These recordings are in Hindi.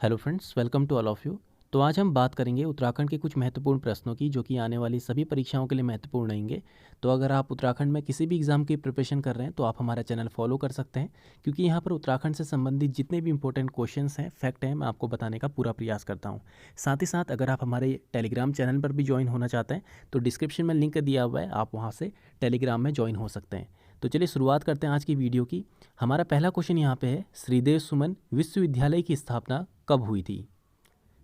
Hello friends, welcome to all of you. तो आज हम बात करेंगे उत्तराखंड के कुछ महत्वपूर्ण प्रश्नों की, जो कि आने वाली सभी परीक्षाओं के लिए महत्वपूर्ण रहेंगे। तो अगर आप उत्तराखंड में किसी भी एग्ज़ाम की प्रिपरेशन कर रहे हैं तो आप हमारा चैनल फॉलो कर सकते हैं, क्योंकि यहाँ पर उत्तराखंड से संबंधित जितने भी इंपॉर्टेंट क्वेश्चंस हैं, फैक्ट हैं, मैं आपको बताने का पूरा प्रयास करता हूँ। साथ ही साथ अगर आप हमारे टेलीग्राम चैनल पर भी ज्वाइन होना चाहते हैं तो डिस्क्रिप्शन में लिंक दिया हुआ है, आप वहाँ से टेलीग्राम में ज्वाइन हो सकते हैं। तो चलिए शुरुआत करते हैं आज की वीडियो की। हमारा पहला क्वेश्चन यहाँ पे है, श्रीदेव सुमन विश्वविद्यालय की स्थापना कब हुई थी?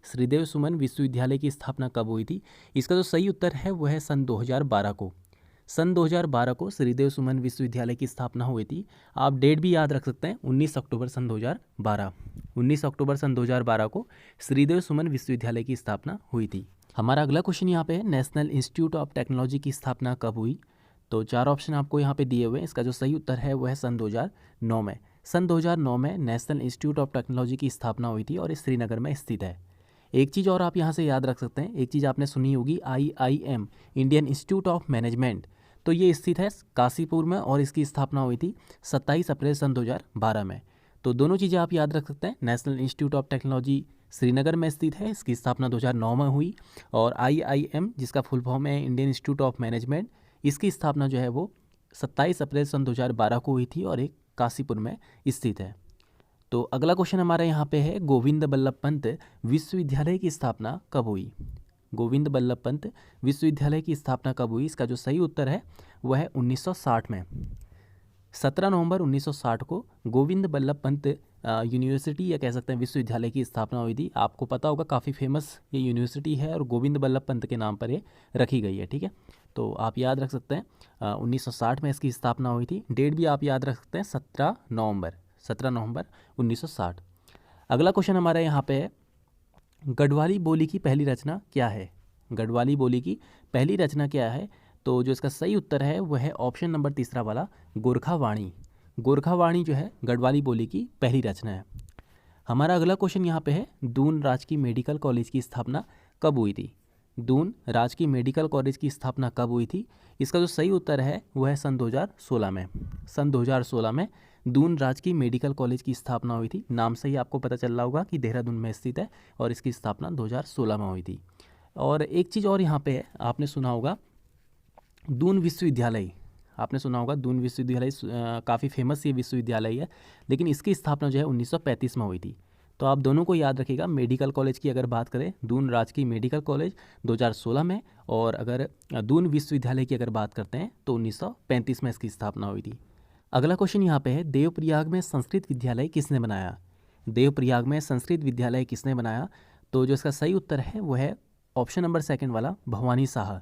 श्रीदेव सुमन विश्वविद्यालय की स्थापना कब हुई थी? इसका जो सही उत्तर है वो है सन 2012 को। सन 2012 को श्रीदेव सुमन विश्वविद्यालय की स्थापना हुई थी। आप डेट भी याद रख सकते हैं, 19 अक्टूबर सन 2012। 19 अक्टूबर सन 2012 को श्रीदेव सुमन विश्वविद्यालय की स्थापना हुई थी। हमारा अगला क्वेश्चन यहाँ पे है, नेशनल इंस्टीट्यूट ऑफ टेक्नोलॉजी की स्थापना कब हुई? तो चार ऑप्शन आपको यहाँ पे दिए हुए हैं। इसका जो सही उत्तर है वो है सन 2009 में। सन 2009 में नेशनल इंस्टीट्यूट ऑफ टेक्नोलॉजी की स्थापना हुई थी और ये श्रीनगर में स्थित है। एक चीज़ और आप यहाँ से याद रख सकते हैं, एक चीज़ आपने सुनी होगी, IIM Indian institute of management. तो ये स्थित है काशीपुर में और इसकी स्थापना हुई थी 27 अप्रैल सन 2012 में। तो दोनों चीज़ें आप याद रख सकते हैं। National institute of technology Srinagar में स्थित है, इसकी स्थापना 2009 में हुई। और IIM, जिसका फुल फॉर्म है इंडियन इंस्टीट्यूट ऑफ मैनेजमेंट, इसकी स्थापना जो है वो 27 अप्रैल सन 2012 को हुई थी और एक काशीपुर में स्थित है। तो अगला क्वेश्चन हमारे यहाँ पे है, गोविंद बल्लभ पंत विश्वविद्यालय की स्थापना कब हुई? गोविंद बल्लभ पंत विश्वविद्यालय की स्थापना कब हुई? इसका जो सही उत्तर है वह है 1960 में। 17 नवंबर 1960 को गोविंद बल्लभ पंत यूनिवर्सिटी, या कह सकते हैं विश्वविद्यालय की स्थापना हुई थी। आपको पता होगा काफ़ी फेमस ये यूनिवर्सिटी है और गोविंद बल्लभ पंत के नाम पर ये रखी गई है। ठीक है, तो आप याद रख सकते हैं 1960 में इसकी स्थापना हुई थी। डेट भी आप याद रख सकते हैं, 17 नवंबर 1960। अगला क्वेश्चन हमारे यहाँ पे है, गढ़वाली बोली की पहली रचना क्या है? गढ़वाली बोली की पहली रचना क्या है? तो जो इसका सही उत्तर है वह है ऑप्शन नंबर तीसरा वाला, गोरखावाणी। गोरखावाणी जो है गढ़वाली बोली की पहली रचना है। हमारा अगला क्वेश्चन यहाँ पे है, दून राजकीय मेडिकल कॉलेज की स्थापना कब हुई थी? दून राजकीय मेडिकल कॉलेज की स्थापना कब हुई थी? इसका जो सही उत्तर है वह है सन 2016 में। सन 2016 में दून राजकीय मेडिकल कॉलेज की स्थापना हुई थी। नाम से ही आपको पता चल रहा होगा कि देहरादून में स्थित है और इसकी स्थापना 2016 में हुई थी। और एक चीज़ और यहाँ पे है, आपने सुना होगा दून विश्वविद्यालय। आपने सुना होगा दून विश्वविद्यालय, काफ़ी फेमस ये विश्वविद्यालय है, लेकिन इसकी स्थापना जो है 1935 में हुई थी। तो आप दोनों को याद रखिएगा। मेडिकल कॉलेज की अगर बात करें, दून राजकीय मेडिकल कॉलेज 2016 में, और अगर दून विश्वविद्यालय की अगर बात करते हैं तो 1935 में इसकी स्थापना हुई थी। अगला क्वेश्चन यहाँ पे है, देवप्रयाग में संस्कृत विद्यालय किसने बनाया? देवप्रयाग में संस्कृत विद्यालय किसने बनाया? तो जो इसका सही उत्तर है वो है ऑप्शन नंबर सेकंड वाला, भवानी शाह।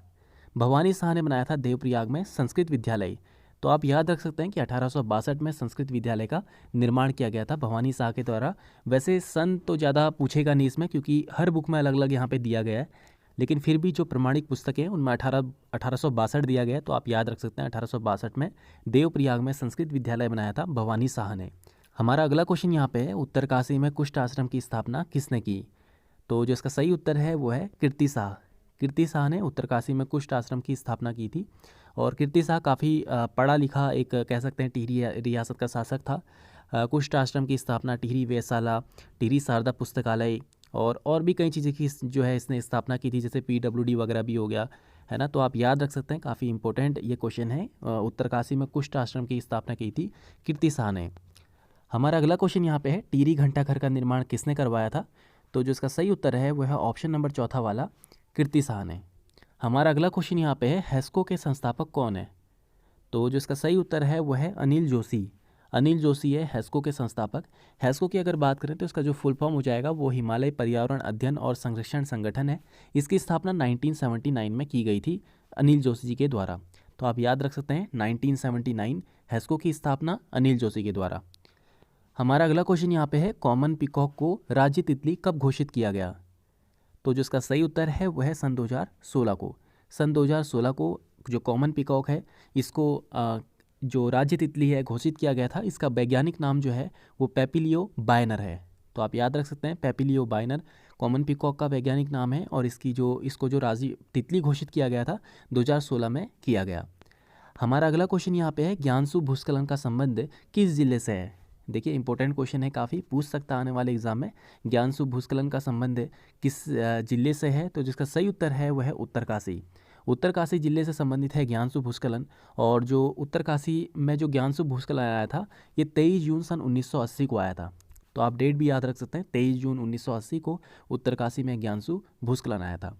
भवानी शाह ने बनाया था देवप्रयाग में संस्कृत विद्यालय। तो आप याद रख सकते हैं कि 1862 में संस्कृत विद्यालय का निर्माण किया गया था भवानी शाह के द्वारा। वैसे सन तो ज़्यादा पूछेगा नहीं इसमें, क्योंकि हर बुक में अलग अलग यहाँ पे दिया गया है, लेकिन फिर भी जो प्रमाणिक पुस्तकें हैं उनमें 1862 दिया गया है। तो आप याद रख सकते हैं 1862 में देवप्रयाग में संस्कृत विद्यालय बनाया था भवानी शाह ने। हमारा अगला क्वेश्चन यहाँ पे है, उत्तरकाशी में कुष्ठ आश्रम की स्थापना किसने की? तो जो इसका सही उत्तर है वो है कीर्ति शाह। कीर्ति शाह ने उत्तरकाशी में कुष्ठ आश्रम की स्थापना की थी। और कीर्ति शाह काफ़ी पढ़ा लिखा, एक कह सकते हैं टिहरी रियासत का शासक था। कुष्ठ आश्रम की स्थापना टिहरी वेधशाला, टिहरी शारदा पुस्तकालय और भी कई चीज़ें की जो है इसने स्थापना की थी, जैसे PWD वगैरह भी हो गया है ना। तो आप याद रख सकते हैं, काफ़ी इंपॉर्टेंट ये क्वेश्चन है। उत्तरकाशी में कुष्ठ आश्रम की स्थापना की थी कीर्ति शाह ने। हमारा अगला क्वेश्चन यहाँ पे है, टिहरी घंटाघर का निर्माण किसने करवाया था? तो जो इसका सही उत्तर है वह है ऑप्शन नंबर चौथा वाला, कीर्ति शाह ने। हमारा अगला क्वेश्चन यहाँ पे है, हैस्को के संस्थापक कौन है? तो जो इसका सही उत्तर है वह है अनिल जोशी। अनिल जोशी है हैस्को के संस्थापक। हैस्को की अगर बात करें तो इसका जो फुल फॉर्म हो जाएगा वो हिमालय पर्यावरण अध्ययन और संरक्षण संगठन है। इसकी स्थापना 1979 में की गई थी अनिल जोशी जी के द्वारा। तो आप याद रख सकते हैं 1979 हैस्को की स्थापना अनिल जोशी के द्वारा। हमारा अगला क्वेश्चन यहाँ पे है, कॉमन पीकॉक को राज्य तितली कब घोषित किया गया? तो जो इसका सही उत्तर है वह है सन 2016 को। सन 2016 को जो कॉमन पीकॉक है इसको जो राज्य तितली है घोषित किया गया था। इसका वैज्ञानिक नाम जो है वो पेपिलियो बायनर है। तो आप याद रख सकते हैं, पेपिलियो बायनर कॉमन पीकॉक का वैज्ञानिक नाम है, और इसको जो राज्य तितली घोषित किया गया था 2016 में किया गया। हमारा अगला क्वेश्चन यहाँ पे है, ज्ञानसु भूस्खलन का संबंध किस जिले से है? देखिए इंपॉर्टेंट क्वेश्चन है, काफ़ी पूछ सकता आने वाले एग्जाम में। ज्ञानसु भूस्खलन का संबंध किस जिले से है? तो जिसका सही उत्तर है वह है उत्तरकाशी। उत्तरकाशी जिले से संबंधित है ज्ञानसु भूस्खलन। और जो उत्तरकाशी में जो ज्ञानसु भूस्खलन आया था ये 23 जून सन 1980 को आया था। तो आप डेट भी याद रख सकते हैं, 23 जून 1980 को उत्तरकाशी में ज्ञानसु भूस्खलन आया था।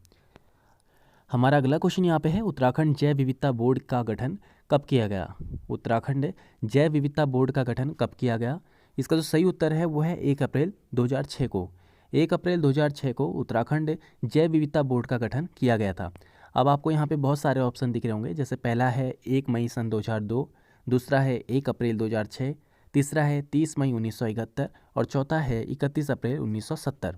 हमारा अगला क्वेश्चन यहाँ पे है, उत्तराखंड जैव विविधता बोर्ड का गठन कब किया गया? उत्तराखंड जैव विविधता बोर्ड का गठन कब किया गया? इसका जो सही उत्तर है वो है 1 अप्रैल 2006 को। 1 अप्रैल 2006 को उत्तराखंड जैव विविधता बोर्ड का गठन किया गया था। अब आपको यहाँ पे बहुत सारे ऑप्शन दिख रहे होंगे, जैसे पहला है 1 मई सन 2002, दूसरा है 1 अप्रैल 2006, तीसरा है 30 मई 1971 और चौथा है 31 अप्रैल 1970।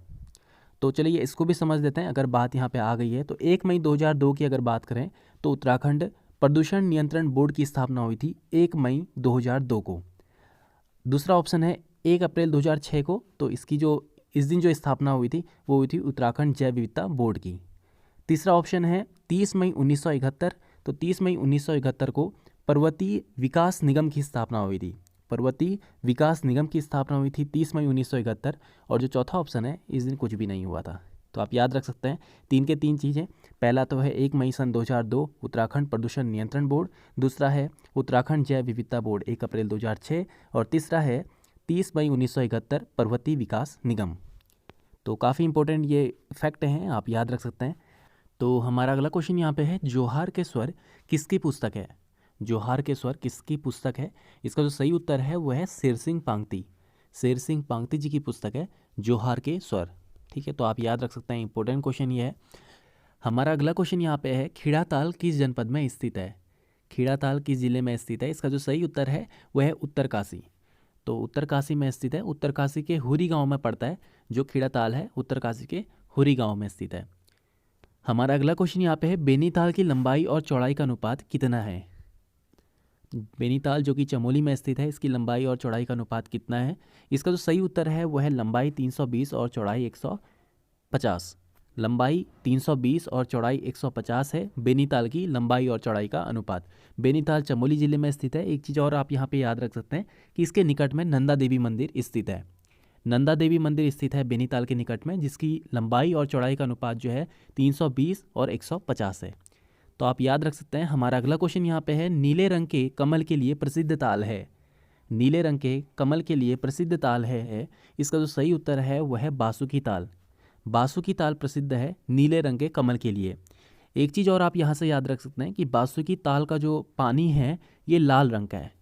तो चलिए इसको भी समझ लेते हैं। अगर बात यहाँ पे आ गई है तो 1 मई 2002 की अगर बात करें तो उत्तराखंड प्रदूषण नियंत्रण बोर्ड की स्थापना हुई थी 1 मई 2002 को। दूसरा ऑप्शन है 1 अप्रैल 2006 को, तो इसकी जो इस दिन जो स्थापना हुई थी वो हुई थी उत्तराखंड जैव विविधता बोर्ड की। तीसरा ऑप्शन है 30 मई 1971, तो 30 मई 1971 को पर्वतीय विकास निगम की स्थापना हुई थी। पर्वतीय विकास निगम की स्थापना हुई थी 30 मई 1971। और जो चौथा ऑप्शन है इस दिन कुछ भी नहीं हुआ था। तो आप याद रख सकते हैं 3 के 3 चीज़ें। पहला तो है 1 मई सन 2002 उत्तराखंड प्रदूषण नियंत्रण बोर्ड, दूसरा है उत्तराखंड जैव विविधता बोर्ड 1 अप्रैल 2006 और तीसरा है 30 मई 1971 पर्वतीय विकास निगम। तो काफ़ी इंपॉर्टेंट ये फैक्ट हैं, आप याद रख सकते हैं। तो हमारा अगला क्वेश्चन यहाँ पे है, जोहार के स्वर किसकी पुस्तक है? जोहार के स्वर किसकी पुस्तक है? इसका जो सही उत्तर है वो है शेर सिंह पांगती। शेर सिंह पांगती जी की पुस्तक है जोहार के स्वर। ठीक है, तो आप याद रख सकते हैं, इंपॉर्टेंट क्वेश्चन ये है। हमारा अगला क्वेश्चन यहाँ पे है, खिड़ाताल किस जनपद में स्थित है? खिड़ाताल किस जिले में स्थित है? इसका जो सही उत्तर है वह है उत्तरकाशी। तो उत्तरकाशी में स्थित है, उत्तरकाशी के हुरी गांव में पड़ता है। जो खिड़ाताल है उत्तरकाशी के हुरी गांव में स्थित है। हमारा अगला क्वेश्चन यहाँ पे है, बेनीताल की लंबाई और चौड़ाई का अनुपात कितना है? बेनीताल जो कि चमोली में स्थित है, इसकी लंबाई और चौड़ाई का अनुपात कितना है? इसका जो सही उत्तर है वह है लंबाई 320 और चौड़ाई 150। लंबाई 320 और चौड़ाई 150 है बेनीताल की लंबाई और चौड़ाई का अनुपात। बेनीताल चमोली जिले में स्थित है। एक चीज़ और आप यहाँ पे याद रख सकते हैं कि इसके निकट में नंदा देवी मंदिर स्थित है। नंदा देवी मंदिर स्थित है बेनीताल के निकट में, जिसकी लंबाई और चौड़ाई का अनुपात जो है 320 और 150 है। तो आप याद रख सकते हैं। हमारा अगला क्वेश्चन यहाँ पे है, नीले रंग के कमल के लिए प्रसिद्ध ताल है? नीले रंग के कमल के लिए प्रसिद्ध ताल है। इसका जो सही उत्तर है वह है बासुकी ताल। बासुकी ताल प्रसिद्ध है नीले रंग के कमल के लिए। एक चीज़ और आप यहाँ से याद रख सकते हैं कि बासुकी ताल का जो पानी है ये लाल रंग का है।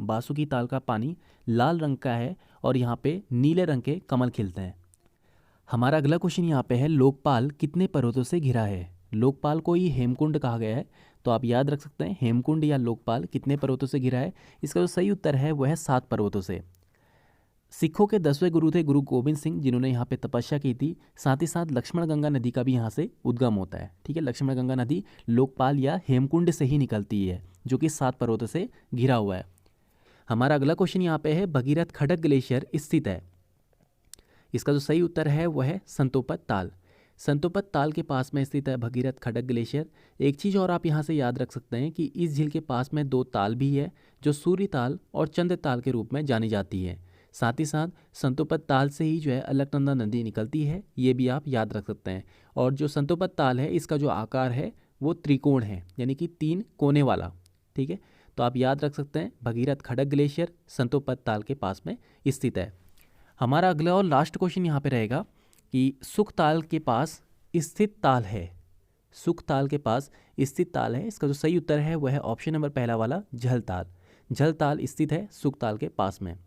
बासुकी ताल का पानी लाल रंग का है और यहाँ पे नीले रंग के कमल खिलते हैं। हमारा अगला क्वेश्चन यहाँ पे है, लोकपाल कितने पर्वतों से घिरा है? लोकपाल को ही हेमकुंड कहा गया है। तो आप याद रख सकते हैं हेमकुंड या लोकपाल कितने पर्वतों से घिरा है? इसका जो सही उत्तर है वह है 7 पर्वतों से। सिखों के 10वें गुरु थे गुरु गोविंद सिंह, जिन्होंने यहाँ पे तपस्या की थी। साथ ही साथ लक्ष्मण गंगा नदी का भी यहाँ से उद्गम होता है। ठीक है, लक्ष्मण गंगा नदी लोकपाल या हेमकुंड से ही निकलती है, जो कि 7 पर्वतों से घिरा हुआ है। हमारा अगला क्वेश्चन यहाँ पे है, भगीरथ खड़क ग्लेशियर स्थित है? इसका जो सही उत्तर है वह है संतोपत ताल। संतोपत ताल के पास में स्थित है भगीरथ खड़क ग्लेशियर। एक चीज़ और आप यहाँ से याद रख सकते हैं कि इस झील के पास में 2 ताल भी है, जो सूर्य ताल और चंद्र ताल के रूप में जानी जाती है। साथ ही साथ संतोपत ताल से ही जो है अलकनंदा नदी निकलती है, ये भी आप याद रख सकते हैं। और जो संतोपत ताल है इसका जो आकार है वो त्रिकोण है, यानी कि 3 कोने वाला। ठीक है, तो आप याद रख सकते हैं भगीरथ खड़क ग्लेशियर संतोपत ताल के पास में स्थित है। हमारा अगला और लास्ट क्वेश्चन यहाँ पे रहेगा कि सुखताल के पास स्थित ताल है? सुखताल के पास स्थित ताल है, इसका जो सही उत्तर है वह है ऑप्शन नंबर पहला वाला झलताल। झलताल स्थित है सुखताल के पास में।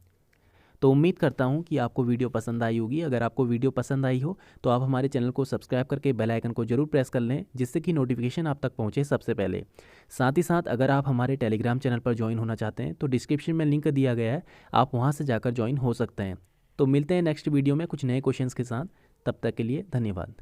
तो उम्मीद करता हूँ कि आपको वीडियो पसंद आई होगी। अगर आपको वीडियो पसंद आई हो तो आप हमारे चैनल को सब्सक्राइब करके बेल आइकन को जरूर प्रेस कर लें, जिससे कि नोटिफिकेशन आप तक पहुँचे सबसे पहले। साथ ही साथ अगर आप हमारे टेलीग्राम चैनल पर ज्वाइन होना चाहते हैं तो डिस्क्रिप्शन में लिंक दिया गया है, आप वहाँ से जाकर ज्वाइन हो सकते हैं। तो मिलते हैं नेक्स्ट वीडियो में कुछ नए क्वेश्चंस के साथ। तब तक के लिए धन्यवाद।